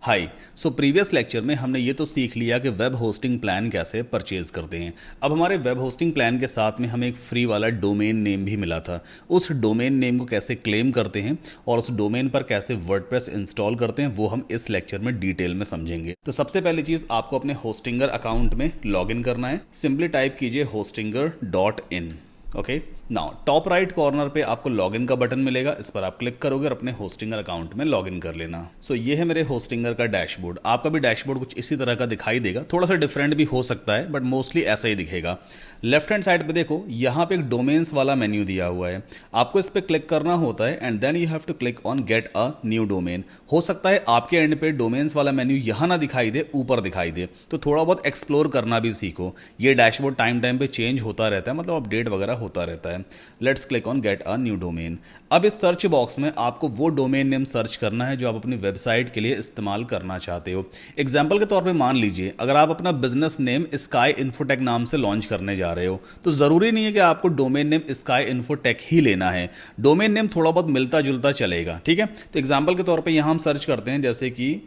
हाय। So previous lecture में हमने ये तो सीख लिया कि वेब होस्टिंग प्लान कैसे परचेज करते हैं। अब हमारे वेब होस्टिंग प्लान के साथ में हमें एक फ्री वाला डोमेन नेम भी मिला था। उस डोमेन नेम को कैसे क्लेम करते हैं और उस डोमेन पर कैसे वर्डप्रेस इंस्टॉल करते हैं वो हम इस लेक्चर में डिटेल में समझेंगे। तो सबसे पहली चीज़, आपको अपने होस्टिंगर अकाउंट में लॉग इन करना है। सिंपली टाइप कीजिए hostinger.in। Okay, now top right corner पे आपको लॉगिन का बटन मिलेगा, इस पर आप क्लिक करोगे और अपने होस्टिंगर अकाउंट में लॉगिन कर लेना। सो ये है मेरे होस्टिंगर का डैशबोर्ड। आपका भी डैशबोर्ड कुछ इसी तरह का दिखाई देगा, थोड़ा सा डिफरेंट भी हो सकता है बट मोस्टली ऐसा ही दिखेगा। लेफ्ट हैंड साइड पे देखो, यहाँ पे एक डोमेन्स वाला मेन्यू दिया हुआ है, आपको इस पर क्लिक करना होता है and then you have to click on get a new domain. हो सकता है आपके एंड पे डोमेन्स वाला मेन्यू यहाँ ना दिखाई दे, ऊपर दिखाई दे, तो थोड़ा बहुत एक्सप्लोर करना भी सीखो। ये डैशबोर्ड टाइम टाइम पे चेंज होता रहता है, मतलब अपडेट वगैरह होता रहता है। Let's click on get a new domain. अब इस सर्च बॉक्स में आपको वो डोमेन नेम सर्च करना है जो आप अपनी वेबसाइट के लिए इस्तेमाल करना चाहते हो। एग्जाम्पल के तौर पे मान लीजिए, अगर आप अपना बिजनेस नेम स्काई इन्फोटेक नाम से लॉन्च करने जा रहे हो, तो जरूरी नहीं है कि आपको डोमेन नेम स्काई इन्फोटेक ही लेना है। डोमेन नेम थोड़ा बहुत मिलता जुलता चलेगा, ठीक है। तो एग्जाम्पल के तौर पर यहां हम सर्च करते हैं जैसे कि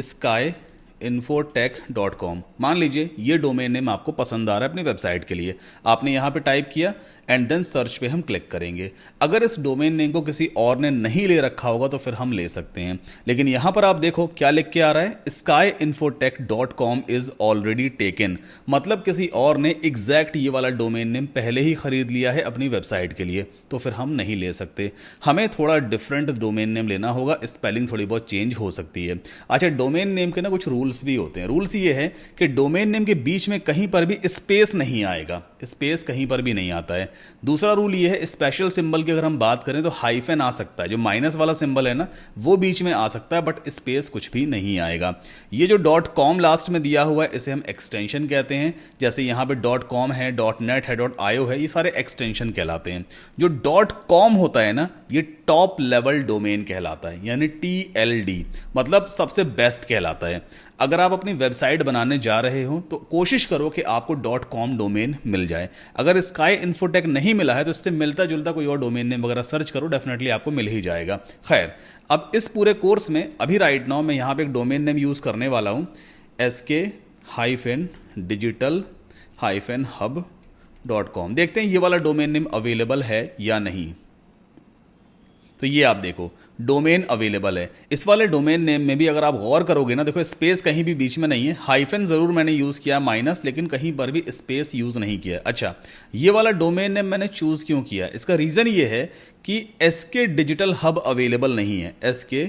स्काई infotech.com। मान लीजिए ये डोमेन नेम आपको पसंद आ रहा है अपनी वेबसाइट के लिए, आपने यहाँ पे टाइप किया एंड देन सर्च पे हम क्लिक करेंगे। अगर इस डोमेन नेम को किसी और ने नहीं ले रखा होगा तो फिर हम ले सकते हैं, लेकिन यहाँ पर आप देखो क्या लिख के आ रहा है, skyinfotech.com इज ऑलरेडी टेकन। मतलब किसी और ने एग्जैक्ट ये वाला डोमेन नेम पहले ही खरीद लिया है अपनी वेबसाइट के लिए, तो फिर हम नहीं ले सकते। हमें थोड़ा डिफरेंट डोमेन नेम लेना होगा, स्पेलिंग थोड़ी बहुत चेंज हो सकती है। अच्छा, डोमेन नेम के ना कुछ रूल्स भी होते हैं। रूल्स ये है कि डोमेन नेम के बीच में कहीं पर भी स्पेस नहीं आएगा, स्पेस कहीं पर भी नहीं आता है। दूसरा रूल ये है, स्पेशल सिंबल की अगर हम बात करें तो हाइफन आ सकता है, जो माइनस वाला सिंबल है ना वो बीच में आ सकता है, बट स्पेस कुछ भी नहीं आएगा। ये जो .com लास्ट में दिया हुआ है इसे हम एक्सटेंशन कहते हैं। जैसे यहाँ पे .com है, .net है, .io है, ये सारे एक्सटेंशन कहलाते हैं। जो .com होता है ना, ये टॉप लेवल डोमेन कहलाता है, यानी TLD, मतलब सबसे बेस्ट कहलाता है। अगर आप अपनी वेबसाइट बनाने जा रहे हो तो कोशिश करो कि आपको .com डोमेन मिल जाए। अगर स्काई इन्फोटेक नहीं मिला है तो इससे मिलता जुलता कोई और डोमेन नेम वगैरह सर्च करो, डेफिनेटली आपको मिल ही जाएगा। खैर, अब इस पूरे कोर्स में अभी राइट नाउ मैं यहाँ पे एक डोमेन नेम यूज़ करने वाला हूँ, sk-digital-hub.com। देखते हैं ये वाला डोमेन नेम अवेलेबल है या नहीं। तो ये आप देखो, डोमेन अवेलेबल है। इस वाले डोमेन नेम में भी अगर आप गौर करोगे ना, देखो स्पेस कहीं भी बीच में नहीं है, हाइफन जरूर मैंने यूज किया माइनस, लेकिन कहीं पर भी स्पेस यूज नहीं किया। अच्छा, ये वाला डोमेन नेम मैंने चूज क्यों किया, इसका रीजन ये है कि SK डिजिटल हब अवेलेबल नहीं है, SK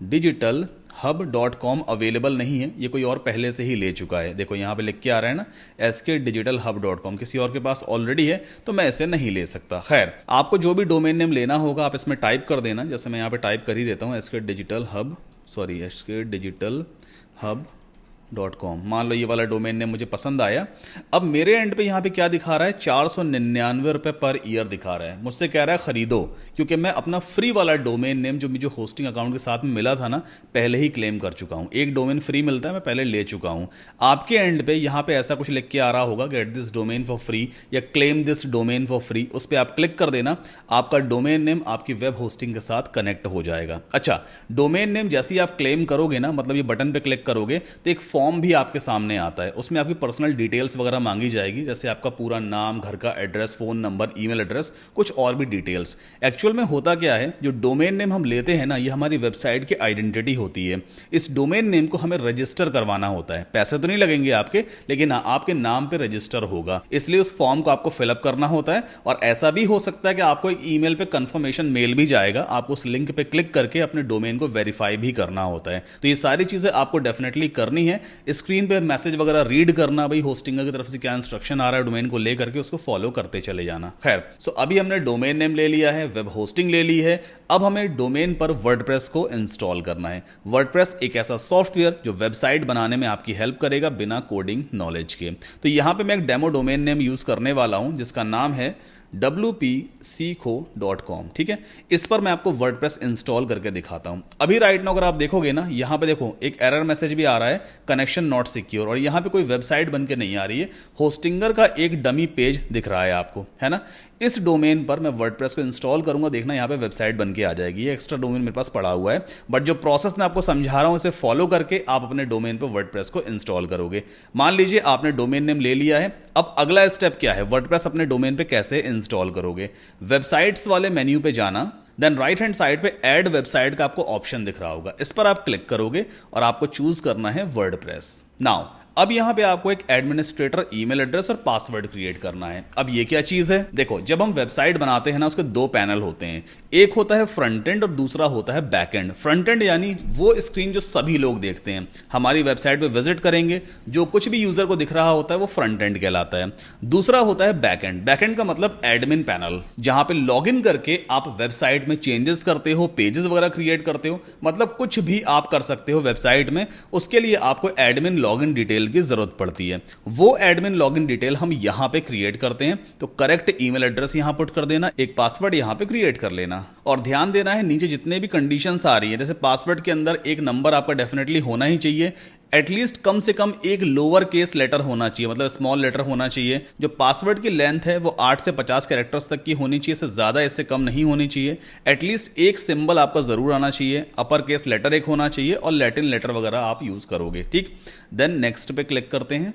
डिजिटल hub.com अवेलेबल नहीं है, ये कोई और पहले से ही ले चुका है। देखो यहाँ पे लिख के आ रहा है ना, skdigitalhub.com, किसी और के पास ऑलरेडी है तो मैं इसे नहीं ले सकता। खैर, आपको जो भी डोमेन नेम लेना होगा आप इसमें टाइप कर देना, जैसे मैं यहाँ पे टाइप कर ही देता हूँ skdigitalhub.com। मान लो ये वाला डोमेन नेम मुझे पसंद आया। अब मेरे एंड पे यहाँ पे क्या दिखा रहा है, 499 रुपए पर ईयर दिखा रहा है। मुझसे कह रहा है खरीदो, क्योंकि मैं अपना फ्री वाला डोमेन नेम जो मुझे होस्टिंग अकाउंट के साथ में मिला था ना, पहले ही क्लेम कर चुका हूँ। एक डोमेन फ्री मिलता है, मैं पहले ले चुका हूँ। आपके एंड पे यहाँ पे ऐसा कुछ लिख के आ रहा होगा, get this domain for free या claim this domain for free, उस पर आप क्लिक कर देना, आपका डोमेन नेम आपकी वेब होस्टिंग के साथ कनेक्ट हो जाएगा। अच्छा, डोमेन नेम जैसे ही आप क्लेम करोगे ना, मतलब ये बटन पे क्लिक करोगे तो एक फॉर्म भी आपके सामने आता है, उसमें आपकी पर्सनल डिटेल्स वगैरह मांगी जाएगी, जैसे आपका पूरा नाम, घर का address, phone number, email address, कुछ और भी डिटेल्स। एक्चुअल में होता क्या है, जो डोमेन नेम हम लेते हैं ना, ये हमारी वेबसाइट की आइडेंटिटी होती है। इस डोमेन नेम को हमें रजिस्टर करवाना होता है, पैसे तो नहीं लगेंगे आपके, लेकिन आपके नाम पे रजिस्टर होगा, इसलिए उस फॉर्म को आपको फिलअप करना होता है। और ऐसा भी हो सकता है कि आपको एक ईमेल पे कंफर्मेशन मेल भी जाएगा, आपको उस लिंक पे क्लिक करके अपने डोमेन को वेरीफाई भी करना होता है। तो ये सारी चीजें आपको डेफिनेटली करनी है। स्क्रीन पे मैसेज वगैरह रीड करना, भाई होस्टिंगर की तरफ से क्या इंस्ट्रक्शन आ रहा है डोमेन को लेकर के, उसको फॉलो करते चले जाना। खैर, सो अभी हमने डोमेन नेम ले लिया है, वेब होस्टिंग ले ली है, अब हमें डोमेन पर वर्डप्रेस को इंस्टॉल करना है। वर्डप्रेस एक ऐसा सॉफ्टवेयर जो वेबसाइट बनाने में आपकी हेल्प करेगा बिना कोडिंग नॉलेज के। तो यहां पे मैं एक डेमो डोमेन नेम यूज करने वाला हूं जिसका नाम है wpsikho.com। ठीक है, इस पर मैं आपको वर्डप्रेस इंस्टॉल करके दिखाता हूं। अभी राइट नाउ अगर आप देखोगे ना, यहां पे देखो एक एरर मैसेज भी आ रहा है, कनेक्शन नॉट सिक्योर, और यहां पे कोई वेबसाइट बन के नहीं आ रही है, होस्टिंगर का एक डमी पेज दिख रहा है आपको, है ना। इस डोमेन पर मैं वर्डप्रेस को इंस्टॉल करूंगा, देखना यहाँ पे वेबसाइट बन के आ जाएगी। ये एक्स्ट्रा डोमेन मेरे पास पड़ा हुआ है, बट जो प्रोसेस मैं आपको समझा रहा हूं इसे फॉलो करके आप अपने डोमेन पर वर्डप्रेस को इंस्टॉल करोगे। मान लीजिए आपने डोमेन नेम ले लिया है, अब अगला स्टेप क्या है, वर्डप्रेस अपने डोमेन पे कैसे इंस्टॉल करोगे। वेबसाइट्स वाले मेन्यू पे जाना, देन राइट हैंड साइड पे ऐड वेबसाइट का आपको ऑप्शन दिख रहा होगा, इस पर आप क्लिक करोगे और आपको चूज करना है वर्डप्रेस। नाउ अब यहां पे आपको एक एडमिनिस्ट्रेटर ईमेल एड्रेस और पासवर्ड क्रिएट करना है। अब ये क्या चीज है, देखो जब हम वेबसाइट बनाते हैं ना उसके दो पैनल होते हैं, एक होता है फ्रंट एंड और दूसरा होता है बैक एंड। फ्रंट एंड यानी वो स्क्रीन जो सभी लोग देखते हैं, हमारी वेबसाइट पे विजिट करेंगे जो कुछ भी यूजर को दिख रहा होता है वो फ्रंट एंड कहलाता है। दूसरा होता है बैक एंड। बैक एंड का मतलब एडमिन पैनल, जहां पे लॉग इन करके आप वेबसाइट में चेंजेस करते हो, पेजेस वगैरह क्रिएट करते हो, मतलब कुछ भी आप कर सकते हो वेबसाइट में। उसके लिए आपको एडमिन लॉग इन डिटेल की जरूरत पड़ती है। वो एडमिन लॉगिन डिटेल हम यहां पे क्रिएट करते हैं। तो करेक्ट ईमेल एड्रेस यहां पुट कर देना, एक पासवर्ड यहां पे क्रिएट कर लेना, और ध्यान देना है नीचे जितने भी कंडीशंस आ रही है, जैसे पासवर्ड के अंदर एक नंबर आपका डेफिनेटली होना ही चाहिए, एटलीस्ट कम से कम एक लोअर केस लेटर होना चाहिए, मतलब स्मॉल लेटर होना चाहिए। जो पासवर्ड की लेंथ है वो 8 से 50 कैरेक्टर्स तक की होनी चाहिए, इससे ज्यादा इससे कम नहीं होनी चाहिए। एटलीस्ट एक सिंबल आपका जरूर आना चाहिए, अपर केस लेटर एक होना चाहिए, और लैटिन लेटर वगैरह आप यूज करोगे, ठीक। देन नेक्स्ट पे क्लिक करते हैं।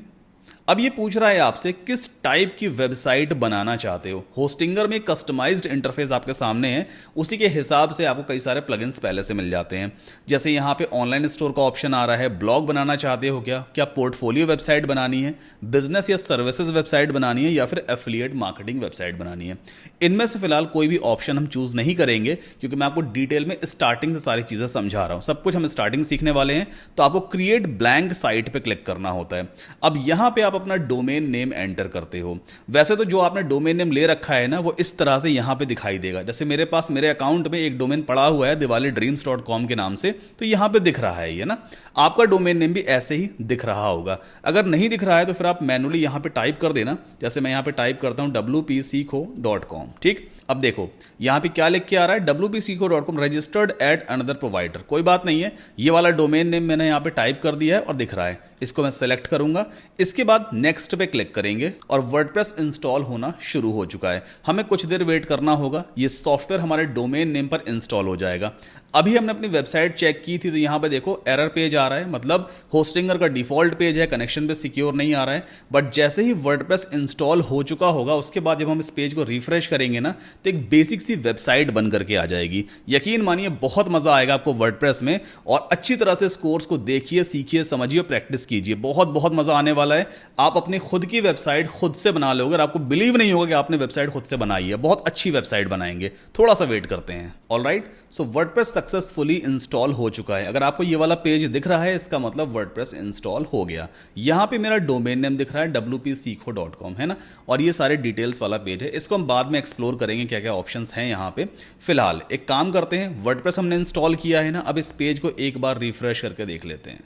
अब ये पूछ रहा है आपसे किस टाइप की वेबसाइट बनाना चाहते हो। होस्टिंगर में कस्टमाइज्ड इंटरफेस आपके सामने है, उसी के हिसाब से आपको कई सारे प्लगइन्स पहले से मिल जाते हैं। जैसे यहाँ पे ऑनलाइन स्टोर का ऑप्शन आ रहा है, ब्लॉग बनाना चाहते हो क्या पोर्टफोलियो वेबसाइट बनानी है, बिजनेस या सर्विसेज वेबसाइट बनानी है, या फिर एफिलिएट मार्केटिंग वेबसाइट बनानी है। इनमें से फिलहाल कोई भी ऑप्शन हम चूज नहीं करेंगे, क्योंकि मैं आपको डिटेल में स्टार्टिंग से सारी चीजें समझा रहा हूं, सब कुछ हम स्टार्टिंग सीखने वाले हैं। तो आपको क्रिएट ब्लैंक साइट पे क्लिक करना होता है। अब यहां पे आप अपना डोमेन नेम एंटर करते हो। वैसे तो जो आपने डोमेन नेम ले रखा है ना वो इस तरह से यहां पे दिखाई देगा। जैसे मेरे पास मेरे अकाउंट में एक डोमेन पड़ा हुआ है diwalidreams.com के नाम से, तो यहां पे दिख रहा है ये ना। आपका डोमेन नेम भी ऐसे ही दिख रहा होगा। अगर नहीं दिख रहा है तो फिर आप मैनुअली यहां पे टाइप कर देना। जैसे मैं यहां पे टाइप करता हूं wpsikho.com, ठीक। अब देखो यहां पे क्या लिख के आ रहा है, wpsikho.com registered at another provider. कोई बात नहीं है, ये वाला डोमेन नेम मैंने यहां पे टाइप कर दिया है और दिख रहा है। इसको मैं सेलेक्ट करूंगा, इसके बाद नेक्स्ट पे क्लिक करेंगे और वर्डप्रेस इंस्टॉल होना शुरू हो चुका है। हमें कुछ देर वेट करना होगा, ये सॉफ्टवेयर हमारे डोमेन नेम पर इंस्टॉल हो जाएगा। अभी हमने अपनी वेबसाइट चेक की थी तो यहां पे देखो एरर पेज आ रहा है, मतलब होस्टिंगर का डिफॉल्ट पेज है, कनेक्शन पे सिक्योर नहीं आ रहा है। बट जैसे ही वर्डप्रेस इंस्टॉल हो चुका होगा उसके बाद जब हम इस पेज को रिफ्रेश करेंगे ना तो एक बेसिक सी वेबसाइट बन करके आ जाएगी। यकीन मानिए बहुत मजा आएगा आपको वर्डप्रेस में, और अच्छी तरह से इस कोर्स को देखिए, सीखिए, समझिए, प्रैक्टिस कीजिए। बहुत बहुत मजा आने वाला है। आप अपनी खुद की वेबसाइट खुद से बना लोगे और आपको बिलीव नहीं होगा कि आपने वेबसाइट खुद से बनाई है। बहुत अच्छी वेबसाइट बनाएंगे, थोड़ा सा वेट करते हैं। ऑलराइट, सो वर्डप्रेस सक्सेसफुली इंस्टॉल हो चुका है। अगर आपको ये वाला पेज दिख रहा है इसका मतलब वर्डप्रेस इंस्टॉल हो गया। यहां पे मेरा डोमेन नेम दिख रहा है wpsikho.com, है ना, और ये सारे डिटेल्स वाला पेज है। इसको हम बाद में एक्सप्लोर करेंगे क्या क्या ऑप्शंस हैं यहाँ पे। फिलहाल एक काम करते हैं, वर्डप्रेस हमने इंस्टॉल किया है ना, अब इस पेज को एक बार रिफ्रेश करके देख लेते हैं।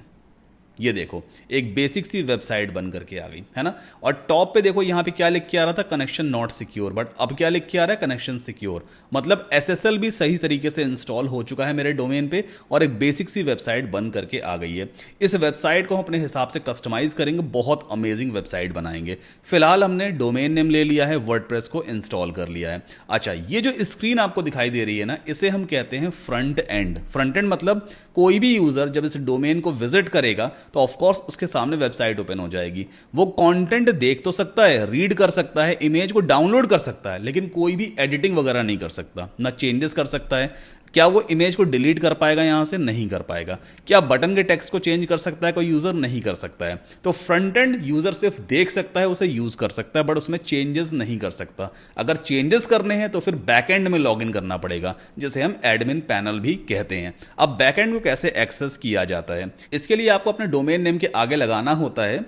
ये देखो एक बेसिक सी वेबसाइट बन करके आ गई, है ना। और टॉप पे देखो यहां पे क्या लिख के आ रहा था, कनेक्शन नॉट सिक्योर, बट अब क्या लिख के आ रहा है, कनेक्शन सिक्योर। मतलब एसएसएल भी सही तरीके से इंस्टॉल हो चुका है मेरे डोमेन पे और एक बेसिक सी वेबसाइट बन करके आ गई है। इस वेबसाइट को हम अपने हिसाब से कस्टमाइज करेंगे, बहुत अमेजिंग वेबसाइट बनाएंगे। फिलहाल हमने डोमेन नेम ले लिया है, वर्डप्रेस को इंस्टॉल कर लिया है। अच्छा, ये जो स्क्रीन आपको दिखाई दे रही है ना, इसे हम कहते हैं फ्रंट एंड। फ्रंट एंड मतलब कोई भी यूजर जब इस डोमेन को विजिट करेगा तो ऑफ कोर्स उसके सामने वेबसाइट ओपन हो जाएगी। वो कंटेंट देख तो सकता है, रीड कर सकता है, इमेज को डाउनलोड कर सकता है, लेकिन कोई भी एडिटिंग वगैरह नहीं कर सकता, ना चेंजेस कर सकता है। क्या वो इमेज को डिलीट कर पाएगा, यहां से नहीं कर पाएगा। क्या बटन के टेक्स्ट को चेंज कर सकता है कोई यूजर, नहीं कर सकता है। तो फ्रंट एंड यूजर सिर्फ देख सकता है, उसे यूज कर सकता है, बट उसमें चेंजेस नहीं कर सकता। अगर चेंजेस करने हैं तो फिर बैक एंड में लॉग इन करना पड़ेगा, जिसे हम एडमिन पैनल भी कहते हैं। अब बैक एंड को कैसे एक्सेस किया जाता है, इसके लिए आपको अपने डोमेन नेम के आगे लगाना होता है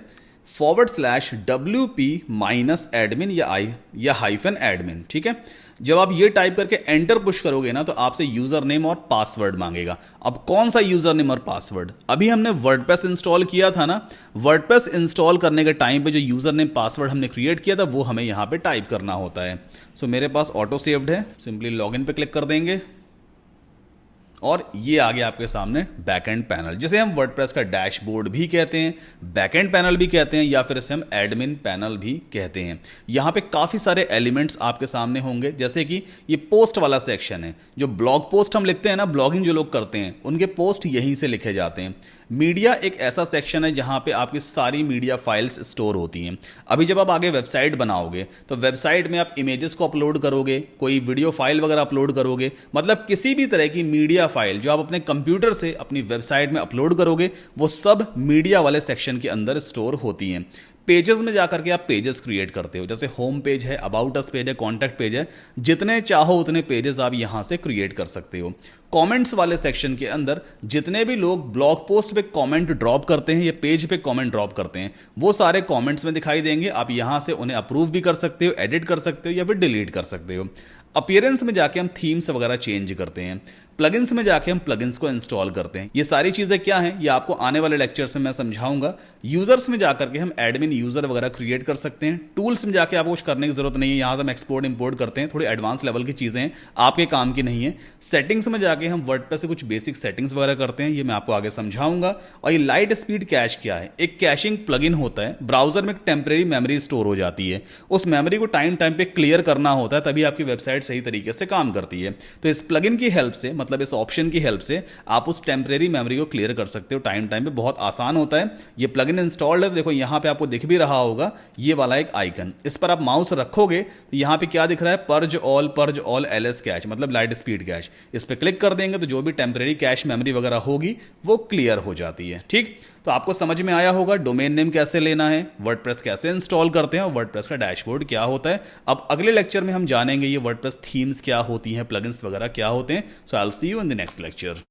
/WP-admin या हाइफन एडमिन, ठीक है। जब आप ये टाइप करके एंटर पुश करोगे ना तो आपसे यूजर नेम और पासवर्ड मांगेगा। अब कौन सा यूजर नेम और पासवर्ड, अभी हमने वर्डप्रेस इंस्टॉल किया था ना, वर्डप्रेस इंस्टॉल करने के टाइम पे जो यूजर नेम पासवर्ड हमने क्रिएट किया था वो हमें यहां पे टाइप करना होता है। सो मेरे पास ऑटो सेव्ड है, सिंपली लॉगिन पे क्लिक कर देंगे और ये आ गया आपके सामने बैकएंड पैनल, जिसे हम वर्डप्रेस का डैशबोर्ड भी कहते हैं, बैकएंड पैनल भी कहते हैं, या फिर इसे हम एडमिन पैनल भी कहते हैं। यहाँ पे काफ़ी सारे एलिमेंट्स आपके सामने होंगे, जैसे कि ये पोस्ट वाला सेक्शन है। जो ब्लॉग पोस्ट हम लिखते हैं ना, ब्लॉगिंग जो लोग करते हैं उनके पोस्ट यहीं से लिखे जाते हैं। मीडिया एक ऐसा सेक्शन है जहां पे आपकी सारी मीडिया फाइल्स स्टोर होती हैं। अभी जब आप आगे वेबसाइट बनाओगे तो वेबसाइट में आप इमेजेस को अपलोड करोगे, कोई वीडियो फाइल वगैरह अपलोड करोगे, मतलब किसी भी तरह की मीडिया फाइल जो आप अपने कंप्यूटर से अपनी वेबसाइट में अपलोड करोगे वो सब मीडिया वाले सेक्शन के अंदर स्टोर होती हैं। पेजेस में जाकर के आप पेजेस क्रिएट करते हो, जैसे होम पेज है, अबाउट अस पेज है, कॉन्टैक्ट पेज है, जितने चाहो उतने पेजेस आप यहां से क्रिएट कर सकते हो। कमेंट्स वाले सेक्शन के अंदर जितने भी लोग ब्लॉग पोस्ट पे कमेंट ड्रॉप करते हैं या पेज पे कमेंट ड्रॉप करते हैं वो सारे कमेंट्स में दिखाई देंगे। आप यहां से उन्हें अप्रूव भी कर सकते हो, एडिट कर सकते हो या फिर डिलीट कर सकते हो। अपीयरेंस में जाके हम थीम्स वगैरह चेंज करते हैं। प्लगइन्स में जाके हम प्लगइन्स को इंस्टॉल करते हैं। ये सारी चीजें क्या हैं ये आपको आने वाले लेक्चर्स में मैं समझाऊंगा। यूजर्स में जाकर के हम एडमिन यूजर वगैरह क्रिएट कर सकते हैं। टूल्स में जाके आपको कुछ करने की जरूरत नहीं है, यहां से हम एक्सपोर्ट इंपोर्ट करते हैं, थोड़ी एडवांस लेवल की चीजें हैं, आपके काम की नहीं है। सेटिंग्स में जाके हम वर्डप्रेस से कुछ बेसिक सेटिंग्स वगैरह करते हैं, ये मैं आपको आगे समझाऊंगा। और ये लाइट स्पीड कैश क्या है, एक कैशिंग प्लगइन होता है। ब्राउजर में एक टेम्परेरी मेमोरी स्टोर हो जाती है, उस मेमोरी को टाइम टाइम पे क्लियर करना होता है, तभी आपकी वेबसाइट सही तरीके से काम करती है। तो इस प्लगइन की हेल्प से, मतलब इस ऑप्शन की हेल्प से आप उस टेम्परेरी मेमोरी को क्लियर कर सकते हो टाइम टाइम पे। बहुत आसान होता है। ये प्लगइन इंस्टॉल्ड है, देखो यहां पे आपको दिख भी रहा होगा ये वाला एक आइकन। इस पर आप माउस रखोगे तो यहां पे क्या दिख रहा है, पर्ज ऑल एलएस कैश, मतलब लाइट स्पीड कैश। इस पर क्लिक कर देंगे तो जो भी टेम्परेरी कैश मेमोरी वगैरह होगी वो क्लियर हो जाती है। ठीक, तो आपको समझ में आया होगा डोमेन नेम कैसे लेना है, वर्डप्रेस कैसे इंस्टॉल करते हैं और वर्डप्रेस का डैशबोर्ड क्या होता है। अब अगले लेक्चर में हम जानेंगे ये वर्डप्रेस थीम्स क्या होती हैं, प्लगइन्स वगैरह क्या होते हैं। So I will see you in the next lecture.